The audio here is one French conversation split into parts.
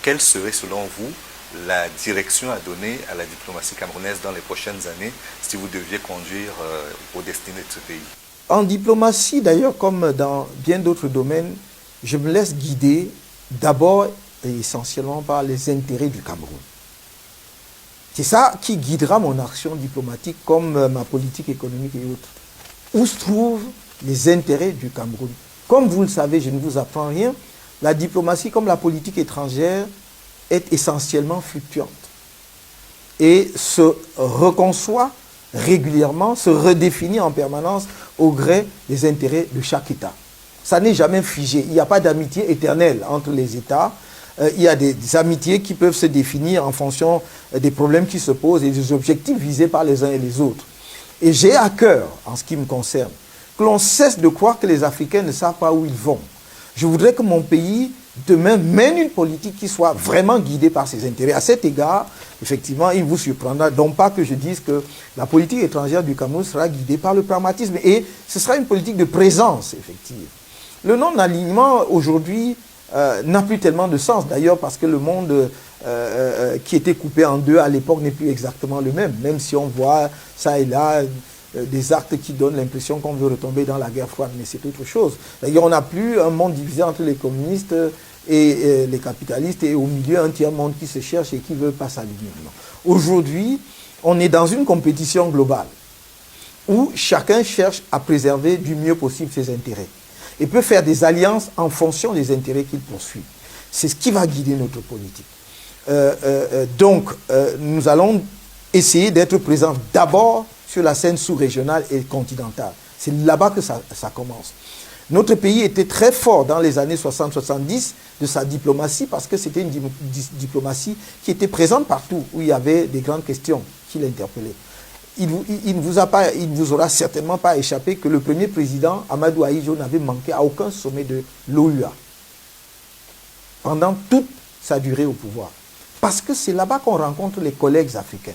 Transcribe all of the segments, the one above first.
quelle serait selon vous la direction à donner à la diplomatie camerounaise dans les prochaines années si vous deviez conduire aux destinées de ce pays? En diplomatie, d'ailleurs, comme dans bien d'autres domaines, je me laisse guider d'abord et essentiellement par les intérêts du Cameroun. C'est ça qui guidera mon action diplomatique comme ma politique économique et autres. Où se trouvent les intérêts du Cameroun? Comme vous le savez, je ne vous apprends rien, la diplomatie comme la politique étrangère est essentiellement fluctuante et se reconçoit régulièrement, se redéfinit en permanence au gré des intérêts de chaque État. Ça n'est jamais figé, il n'y a pas d'amitié éternelle entre les États. Il y a des amitiés qui peuvent se définir en fonction des problèmes qui se posent et des objectifs visés par les uns et les autres. Et j'ai à cœur, en ce qui me concerne, que l'on cesse de croire que les Africains ne savent pas où ils vont. Je voudrais que mon pays, demain, mène une politique qui soit vraiment guidée par ses intérêts. À cet égard, effectivement, il vous surprendra, donc pas que je dise que la politique étrangère du Cameroun sera guidée par le pragmatisme. Et ce sera une politique de présence, effective. Le non-alignement, aujourd'hui, n'a plus tellement de sens, d'ailleurs, parce que le monde qui était coupé en deux à l'époque n'est plus exactement le même, même si on voit ça et là des actes qui donnent l'impression qu'on veut retomber dans la guerre froide, mais c'est autre chose. D'ailleurs, on n'a plus un monde divisé entre les communistes et les capitalistes, et au milieu, un tiers monde qui se cherche et qui ne veut pas s'aligner. Aujourd'hui, on est dans une compétition globale, où chacun cherche à préserver du mieux possible ses intérêts et peut faire des alliances en fonction des intérêts qu'il poursuit. C'est ce qui va guider notre politique. Donc, nous allons essayer d'être présents d'abord sur la scène sous-régionale et continentale. C'est là-bas que ça commence. Notre pays était très fort dans les années 60-70 de sa diplomatie parce que c'était une diplomatie qui était présente partout où il y avait des grandes questions qui l'interpellaient. Il ne vous aura certainement pas échappé que le premier président, Amadou Ahidjo, n'avait manqué à aucun sommet de l'OUA pendant toute sa durée au pouvoir. Parce que c'est là-bas qu'on rencontre les collègues africains,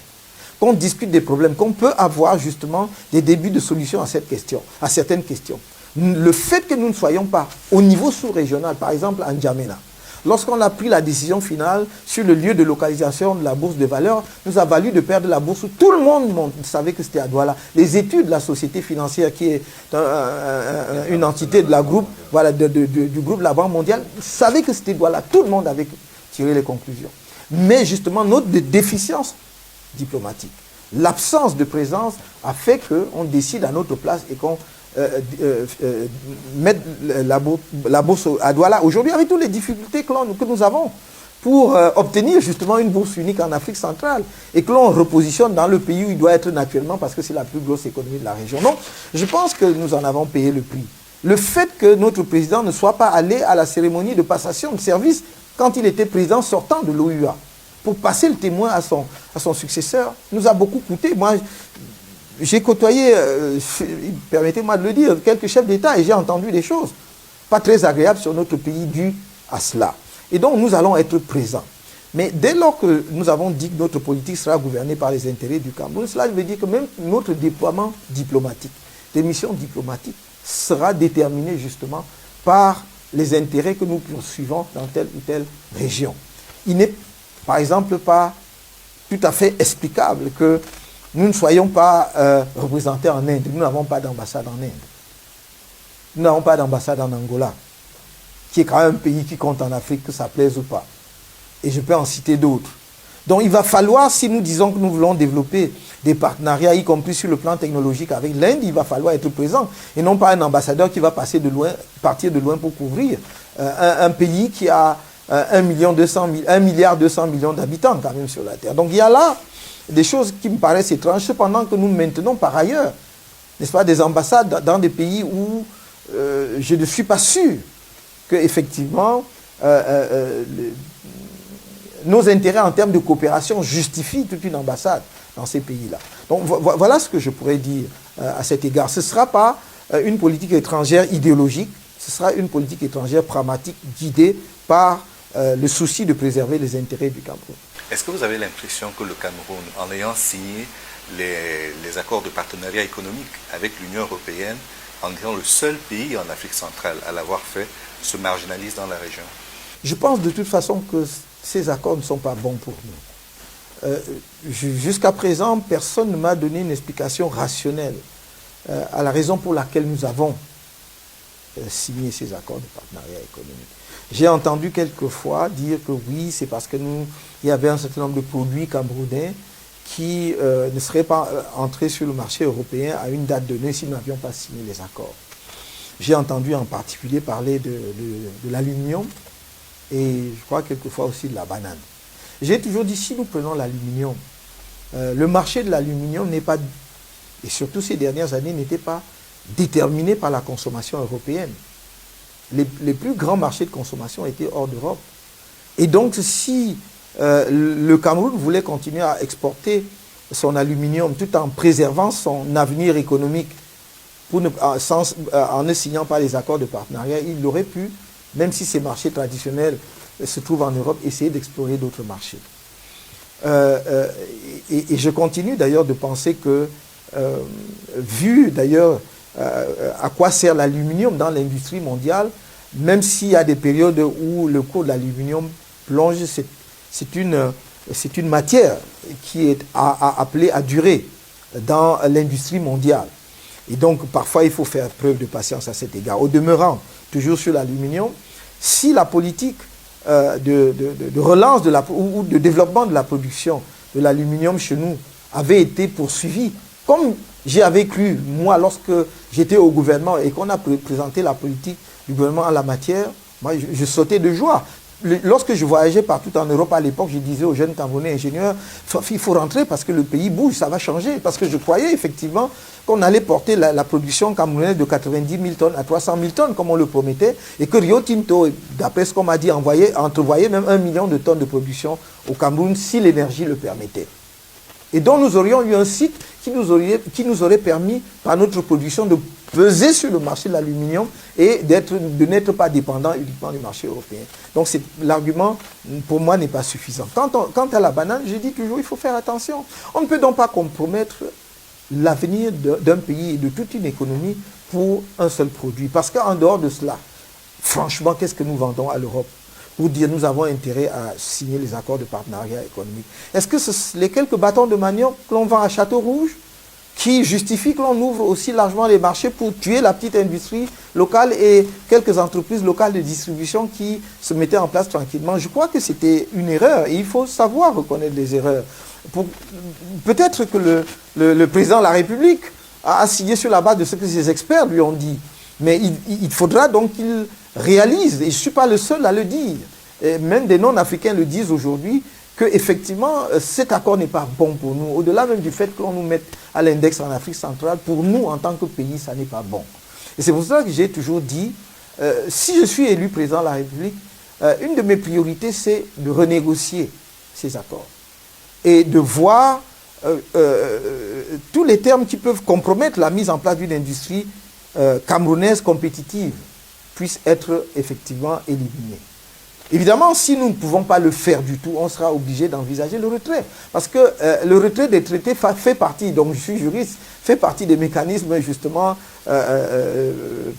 qu'on discute des problèmes, qu'on peut avoir justement des débuts de solutions à certaines questions. Le fait que nous ne soyons pas au niveau sous-régional, par exemple en N'Djamena, lorsqu'on a pris la décision finale sur le lieu de localisation de la bourse de valeur, nous a valu de perdre la bourse où tout le monde savait que c'était à Douala. Les études de la société financière, qui est une entité de la groupe, voilà, du groupe La Banque mondiale, savaient que c'était Douala. Tout le monde avait tiré les conclusions. Mais justement, notre déficience diplomatique, l'absence de présence a fait qu'on décide à notre place et qu'on mettre la bourse à Douala. Aujourd'hui, avec toutes les difficultés que nous avons pour obtenir justement une bourse unique en Afrique centrale et que l'on repositionne dans le pays où il doit être naturellement parce que c'est la plus grosse économie de la région. Non, je pense que nous en avons payé le prix. Le fait que notre président ne soit pas allé à la cérémonie de passation de service quand il était président sortant de l'OUA pour passer le témoin à son successeur nous a beaucoup coûté. Moi, j'ai côtoyé, permettez-moi de le dire, quelques chefs d'État et j'ai entendu des choses pas très agréables sur notre pays dues à cela. Et donc, nous allons être présents. Mais dès lors que nous avons dit que notre politique sera gouvernée par les intérêts du Cameroun, cela veut dire que même notre déploiement diplomatique, des missions diplomatiques, sera déterminé justement par les intérêts que nous poursuivons dans telle ou telle région. Il n'est, par exemple, pas tout à fait explicable que nous ne soyons pas représentés en Inde. Nous n'avons pas d'ambassade en Inde. Nous n'avons pas d'ambassade en Angola, qui est quand même un pays qui compte en Afrique, que ça plaise ou pas. Et je peux en citer d'autres. Donc il va falloir, si nous disons que nous voulons développer des partenariats, y compris sur le plan technologique avec l'Inde, il va falloir être présent. Et non pas un ambassadeur qui va partir de loin pour couvrir un pays qui a 1,2 milliard d'habitants quand même sur la Terre. Donc il y a là des choses qui me paraissent étranges, cependant que nous maintenons par ailleurs, n'est-ce pas, des ambassades dans des pays où je ne suis pas sûr qu'effectivement nos intérêts en termes de coopération justifient toute une ambassade dans ces pays-là. Donc voilà ce que je pourrais dire à cet égard. Ce ne sera pas une politique étrangère idéologique, ce sera une politique étrangère pragmatique guidée par le souci de préserver les intérêts du Cameroun. Est-ce que vous avez l'impression que le Cameroun, en ayant signé les accords de partenariat économique avec l'Union européenne, en étant le seul pays en Afrique centrale à l'avoir fait, se marginalise dans la région? Je pense de toute façon que ces accords ne sont pas bons pour nous. Jusqu'à présent, personne ne m'a donné une explication rationnelle à la raison pour laquelle nous avons signé ces accords de partenariat économique. J'ai entendu quelquefois dire que oui, c'est parce que il y avait un certain nombre de produits camerounais qui ne seraient pas entrés sur le marché européen à une date donnée si nous n'avions pas signé les accords. J'ai entendu en particulier parler de l'aluminium et je crois quelquefois aussi de la banane. J'ai toujours dit, si nous prenons l'aluminium, le marché de l'aluminium n'est pas, et surtout ces dernières années, n'était pas déterminé par la consommation européenne. Les plus grands marchés de consommation étaient hors d'Europe. Et donc, si le Cameroun voulait continuer à exporter son aluminium tout en préservant son avenir économique en ne signant pas les accords de partenariat, il aurait pu, même si ces marchés traditionnels se trouvent en Europe, essayer d'explorer d'autres marchés. Et je continue d'ailleurs de penser que, vu d'ailleurs à quoi sert l'aluminium dans l'industrie mondiale, même s'il y a des périodes où le cours de l'aluminium plonge, c'est une matière qui est appelée à durer dans l'industrie mondiale. Et donc, parfois, il faut faire preuve de patience à cet égard. Au demeurant, toujours sur l'aluminium, si la politique de relance ou de développement de la production de l'aluminium chez nous avait été poursuivie, comme j'avais cru, moi, lorsque j'étais au gouvernement et qu'on a présenté la politique du gouvernement en la matière, moi, je sautais de joie. Lorsque je voyageais partout en Europe à l'époque, je disais aux jeunes Camerounais ingénieurs, il faut rentrer parce que le pays bouge, ça va changer. Parce que je croyais effectivement qu'on allait porter la production camerounaise de 90 000 tonnes à 300 000 tonnes, comme on le promettait, et que Rio Tinto, d'après ce qu'on m'a dit, entrevoyait même 1 million de tonnes de production au Cameroun si l'énergie le permettait. Et donc nous aurions eu un site qui nous aurait permis, par notre production, de peser sur le marché de l'aluminium et de n'être pas dépendant uniquement du marché européen. Donc l'argument, pour moi, n'est pas suffisant. Quant à la banane, je dis toujours, il faut faire attention. On ne peut donc pas compromettre l'avenir d'un pays et de toute une économie pour un seul produit. Parce qu'en dehors de cela, franchement, qu'est-ce que nous vendons à l'Europe pour dire nous avons intérêt à signer les accords de partenariat économique? Est-ce que les quelques bâtons de manioc que l'on vend à Château-Rouge qui justifient que l'on ouvre aussi largement les marchés pour tuer la petite industrie locale et quelques entreprises locales de distribution qui se mettaient en place tranquillement? Je crois que c'était une erreur et il faut savoir reconnaître les erreurs. Peut-être que le président de la République a signé sur la base de ce que ses experts lui ont dit. Mais il faudra donc qu'il réalise, et je ne suis pas le seul à le dire, et même des non-africains le disent aujourd'hui, qu'effectivement, cet accord n'est pas bon pour nous. Au-delà même du fait que l'on nous mette à l'index en Afrique centrale, pour nous, en tant que pays, ça n'est pas bon. Et c'est pour ça que j'ai toujours dit, si je suis élu président de la République, une de mes priorités, c'est de renégocier ces accords. Et de voir tous les termes qui peuvent compromettre la mise en place d'une industrie camerounaise compétitive puissent être effectivement éliminés. Évidemment, si nous ne pouvons pas le faire du tout, on sera obligé d'envisager le retrait. Parce que le retrait des traités fait partie, donc je suis juriste, fait partie des mécanismes justement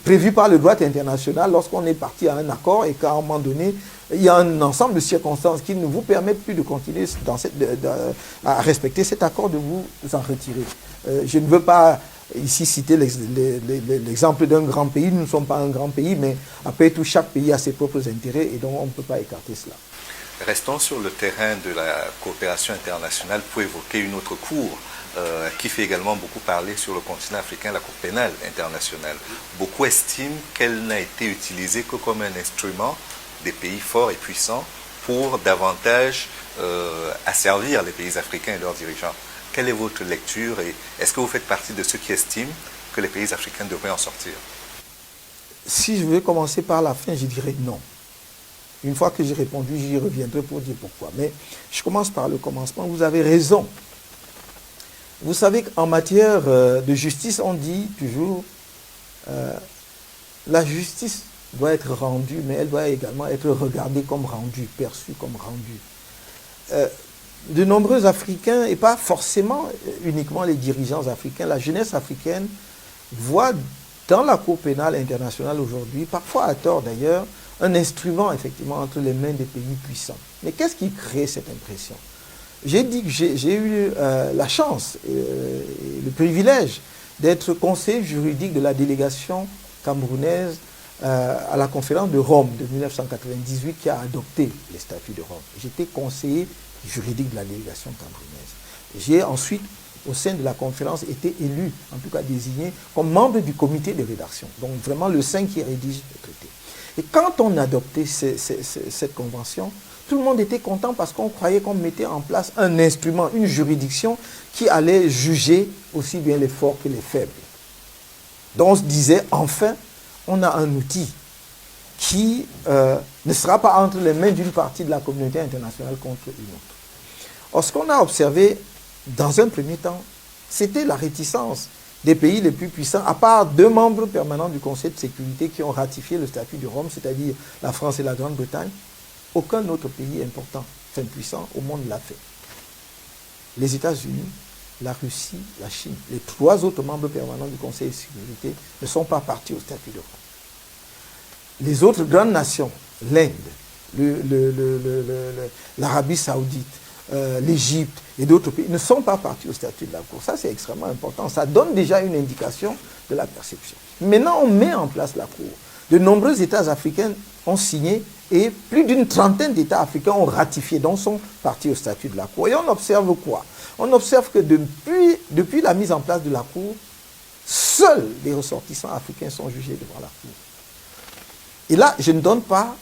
prévus par le droit international lorsqu'on est parti à un accord et qu'à un moment donné, il y a un ensemble de circonstances qui ne vous permettent plus de continuer à respecter cet accord, de vous en retirer. Je ne veux pas ici citer l'exemple d'un grand pays. Nous ne sommes pas un grand pays, mais après tout, chaque pays a ses propres intérêts et donc on ne peut pas écarter cela. Restons sur le terrain de la coopération internationale pour évoquer une autre cour qui fait également beaucoup parler sur le continent africain, la Cour pénale internationale. Beaucoup estiment qu'elle n'a été utilisée que comme un instrument des pays forts et puissants pour davantage asservir les pays africains et leurs dirigeants. Quelle est votre lecture et est-ce que vous faites partie de ceux qui estiment que les pays africains devraient en sortir? Si je veux commencer par la fin, je dirais non. Une fois que j'ai répondu, j'y reviendrai pour dire pourquoi. Mais je commence par le commencement. Vous avez raison. Vous savez qu'en matière de justice, on dit toujours la justice doit être rendue, mais elle doit également être regardée comme rendue, perçue comme rendue. De nombreux Africains, et pas forcément uniquement les dirigeants africains, la jeunesse africaine voit dans la Cour pénale internationale aujourd'hui, parfois à tort d'ailleurs, un instrument effectivement entre les mains des pays puissants. Mais qu'est-ce qui crée cette impression? J'ai dit que j'ai eu la chance et le privilège d'être conseiller juridique de la délégation camerounaise à la conférence de Rome de 1998 qui a adopté les statuts de Rome. J'étais conseiller juridique de la délégation camerounaise. J'ai ensuite, au sein de la conférence, été élu, en tout cas désigné, comme membre du comité de rédaction. Donc vraiment le sein qui rédige le traité. Et quand on adoptait cette convention, tout le monde était content parce qu'on croyait qu'on mettait en place un instrument, une juridiction qui allait juger aussi bien les forts que les faibles. Donc on se disait, enfin, on a un outil qui ne sera pas entre les mains d'une partie de la communauté internationale contre une autre. Or, ce qu'on a observé dans un premier temps, c'était la réticence des pays les plus puissants, à part 2 membres permanents du Conseil de sécurité qui ont ratifié le statut de Rome, c'est-à-dire la France et la Grande-Bretagne. Aucun autre pays important, enfin puissant, au monde l'a fait. Les États-Unis, la Russie, la Chine, les 3 autres membres permanents du Conseil de sécurité ne sont pas partis au statut de Rome. Les autres grandes nations, l'Inde, l'Arabie Saoudite, l'Égypte et d'autres pays ne sont pas partis au statut de la Cour. Ça, c'est extrêmement important. Ça donne déjà une indication de la perception. Maintenant, on met en place la Cour. De nombreux États africains ont signé et plus d'une trentaine d'États africains ont ratifié, donc sont partis au statut de la Cour. Et on observe quoi? On observe que depuis la mise en place de la Cour, seuls les ressortissants africains sont jugés devant la Cour. Et là, je ne donne pas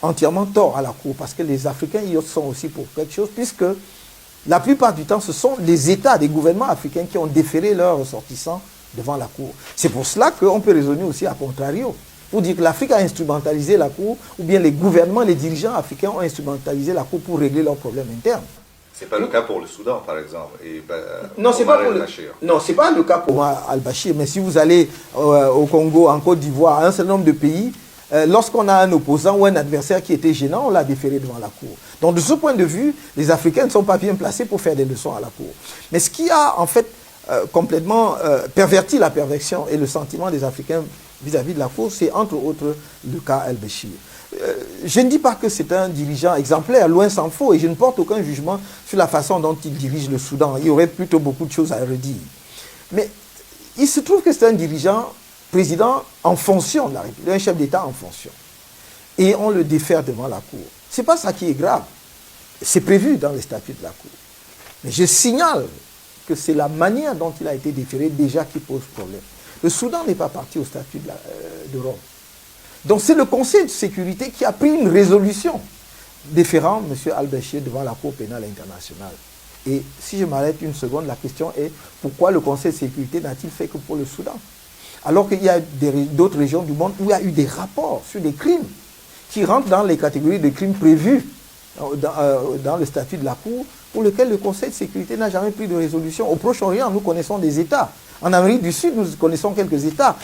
entièrement tort à la Cour, parce que les Africains y sont aussi pour quelque chose, puisque la plupart du temps, ce sont les États, des gouvernements africains qui ont déféré leurs ressortissants devant la Cour. C'est pour cela qu'on peut raisonner aussi à contrario, pour dire que l'Afrique a instrumentalisé la Cour, ou bien les gouvernements, les dirigeants africains ont instrumentalisé la Cour pour régler leurs problèmes internes. Ce n'est pas le cas pour le Soudan, par exemple. Et non, ce n'est pas le cas pour al-Bashir, mais si vous allez au Congo, en Côte d'Ivoire, à un certain nombre de pays, lorsqu'on a un opposant ou un adversaire qui était gênant, on l'a déféré devant la Cour. Donc de ce point de vue, les Africains ne sont pas bien placés pour faire des leçons à la Cour. Mais ce qui a en fait complètement perverti la perversion et le sentiment des Africains vis-à-vis de la Cour, c'est entre autres le cas al-Bashir. Je ne dis pas que c'est un dirigeant exemplaire, loin s'en faut, et je ne porte aucun jugement sur la façon dont il dirige le Soudan. Il y aurait plutôt beaucoup de choses à redire. Mais il se trouve que c'est un dirigeant, président en fonction de la République, un chef d'État en fonction. Et on le défère devant la Cour. Ce n'est pas ça qui est grave. C'est prévu dans les statuts de la Cour. Mais je signale que c'est la manière dont il a été déféré déjà qui pose problème. Le Soudan n'est pas parti au statut de Rome. Donc c'est le Conseil de sécurité qui a pris une résolution déférant M. al-Bashir devant la Cour pénale internationale. Et si je m'arrête une seconde, la question est pourquoi le Conseil de sécurité n'a-t-il fait que pour le Soudan? Alors qu'il y a d'autres régions du monde où il y a eu des rapports sur des crimes qui rentrent dans les catégories de crimes prévus dans le statut de la Cour, pour lequel le Conseil de sécurité n'a jamais pris de résolution. Au Proche-Orient, nous connaissons des États. En Amérique du Sud, nous connaissons quelques États.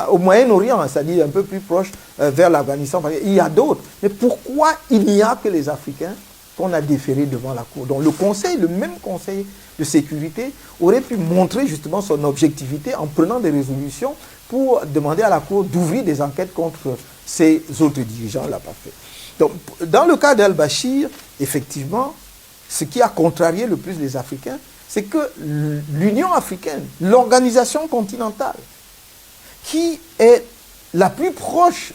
Au Moyen-Orient, c'est-à-dire un peu plus proche, vers l'Afghanistan, il y a d'autres. Mais pourquoi il n'y a que les Africains qu'on a déférés devant la Cour? Donc le Conseil, le même Conseil de sécurité, aurait pu montrer justement son objectivité en prenant des résolutions pour demander à la Cour d'ouvrir des enquêtes contre ces autres dirigeants. L'a pas fait. Donc, dans le cas d'al-Bashir, effectivement, ce qui a contrarié le plus les Africains, c'est que l'Union africaine, l'organisation continentale, qui est la plus proche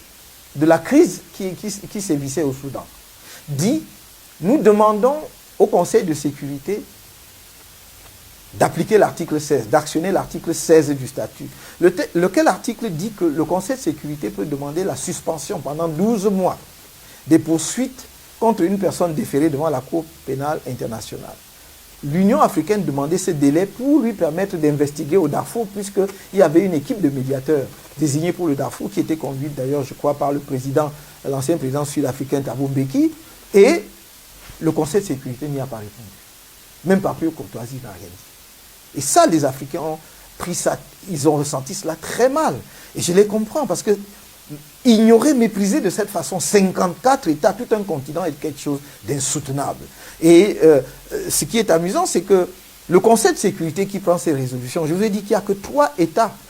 de la crise qui sévissait au Soudan, dit, nous demandons au Conseil de sécurité d'appliquer l'article 16, d'actionner l'article 16 du statut. Lequel article dit que le Conseil de sécurité peut demander la suspension pendant 12 mois des poursuites contre une personne déférée devant la Cour pénale internationale. L'Union africaine demandait ce délai pour lui permettre d'investiguer au Darfour, puisqu'il y avait une équipe de médiateurs désignée pour le Darfour, qui était conduite d'ailleurs, je crois, par le président, l'ancien président sud-africain Thabo Mbeki, et le Conseil de sécurité n'y a pas répondu. Même par pure courtoisie, n'a rien dit. Et ça, les Africains ont pris ça, ils ont ressenti cela très mal. Et je les comprends, parce que ignorer, mépriser de cette façon 54 États, tout un continent, est quelque chose d'insoutenable. Et ce qui est amusant, c'est que Le Conseil de sécurité qui prend ces résolutions, je vous ai dit qu'il n'y a que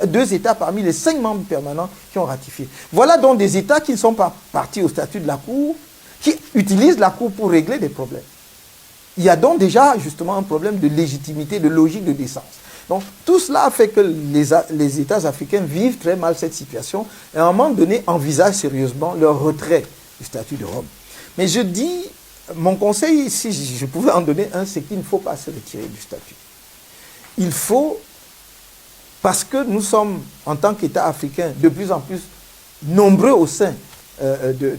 2 États parmi les 5 membres permanents qui ont ratifié. Voilà donc des États qui ne sont pas partis au statut de la Cour, qui utilisent la Cour pour régler des problèmes. Il y a donc déjà justement un problème de légitimité, de logique, de décence. Donc tout cela a fait que les États africains vivent très mal cette situation et à un moment donné envisagent sérieusement leur retrait du statut de Rome. Mais je dis, mon conseil, si je pouvais en donner un, c'est qu'il ne faut pas se retirer du statut. Il faut, parce que nous sommes, en tant qu'État africain, de plus en plus nombreux au sein de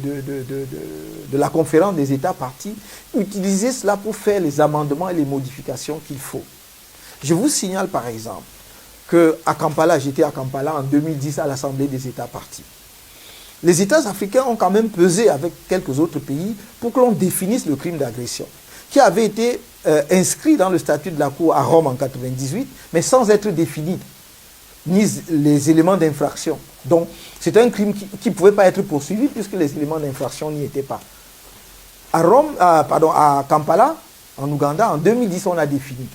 la conférence des États partis, utiliser cela pour faire les amendements et les modifications qu'il faut. Je vous signale par exemple qu'à Kampala, j'étais à Kampala en 2010 à l'Assemblée des États partis. Les États africains ont quand même pesé avec quelques autres pays pour que l'on définisse le crime d'agression, qui avait été inscrit dans le statut de la Cour à Rome en 1998, mais sans être défini, ni les éléments d'infraction. Donc, c'est un crime qui ne pouvait pas être poursuivi puisque les éléments d'infraction n'y étaient pas. À Kampala, en Ouganda, en 2010, on a défini.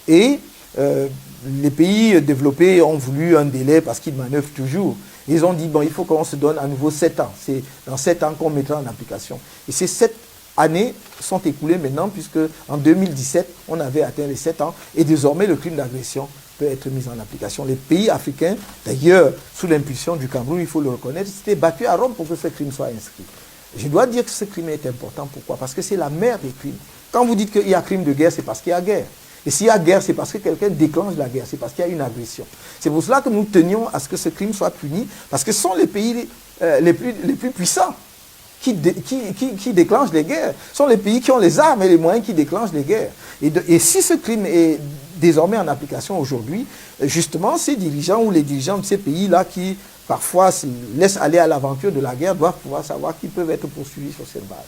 Et les pays développés ont voulu un délai parce qu'ils manœuvrent toujours. Ils ont dit, bon, il faut qu'on se donne à nouveau 7 ans. C'est dans 7 ans qu'on mettra en application. Et ces 7 années sont écoulées maintenant, puisque en 2017, on avait atteint les 7 ans. Et désormais, le crime d'agression peut être mis en application. Les pays africains, d'ailleurs, sous l'impulsion du Cameroun, il faut le reconnaître, s'étaient battus à Rome pour que ce crime soit inscrit. Je dois dire que ce crime est important. Pourquoi? Parce que c'est la mère des crimes. Quand vous dites qu'il y a crime de guerre, c'est parce qu'il y a guerre. Et s'il y a guerre, c'est parce que quelqu'un déclenche la guerre, c'est parce qu'il y a une agression. C'est pour cela que nous tenions à ce que ce crime soit puni, parce que ce sont les pays les plus puissants qui déclenchent les guerres. Ce sont les pays qui ont les armes et les moyens qui déclenchent les guerres. Et si ce crime est désormais en application aujourd'hui, justement, ces dirigeants ou les dirigeants de ces pays-là qui parfois se laissent aller à l'aventure de la guerre doivent pouvoir savoir qu'ils peuvent être poursuivis sur cette base.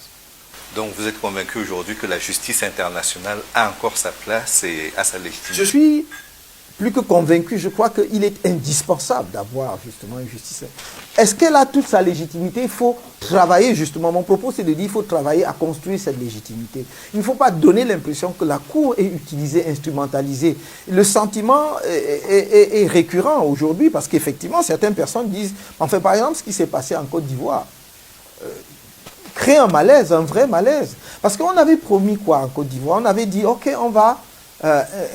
Donc vous êtes convaincu aujourd'hui que la justice internationale a encore sa place et a sa légitimité? Je suis plus que convaincu, je crois qu'il est indispensable d'avoir justement une justice. Est-ce qu'elle a toute sa légitimité? Il faut travailler justement, mon propos c'est de dire qu'il faut travailler à construire cette légitimité. Il ne faut pas donner l'impression que la Cour est utilisée, instrumentalisée. Le sentiment est récurrent aujourd'hui parce qu'effectivement certaines personnes disent, enfin par exemple ce qui s'est passé en Côte d'Ivoire, crée un malaise, un vrai malaise. Parce qu'on avait promis quoi en Côte d'Ivoire? On avait dit, ok, on va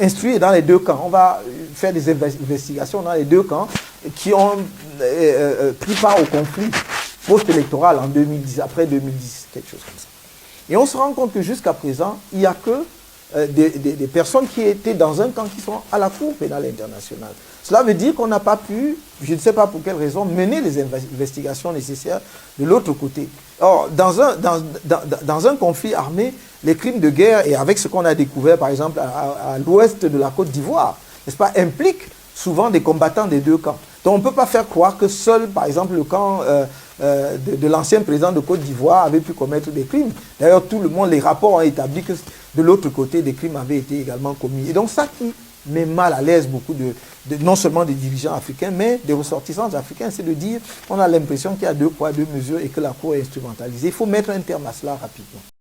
instruire dans les 2 camps, on va faire des investigations dans les 2 camps qui ont pris part au conflit post-électoral en 2010, après 2010, quelque chose comme ça. Et on se rend compte que jusqu'à présent, il n'y a que des personnes qui étaient dans un camp qui sont à la Cour pénale internationale. Cela veut dire qu'on n'a pas pu, je ne sais pas pour quelle raison, mener les investigations nécessaires de l'autre côté. Or, dans un conflit armé, les crimes de guerre, et avec ce qu'on a découvert par exemple à l'ouest de la Côte d'Ivoire, n'est-ce pas, impliquent souvent des combattants des 2 camps. Donc on ne peut pas faire croire que seul, par exemple, le camp de l'ancien président de Côte d'Ivoire avait pu commettre des crimes. D'ailleurs, tout le monde, les rapports ont établi que de l'autre côté, des crimes avaient été également commis. Et donc ça qui met mal à l'aise beaucoup non seulement des dirigeants africains, mais des ressortissants africains, c'est de dire qu'on a l'impression qu'il y a 2 poids, 2 mesures et que la Cour est instrumentalisée. Il faut mettre un terme à cela rapidement.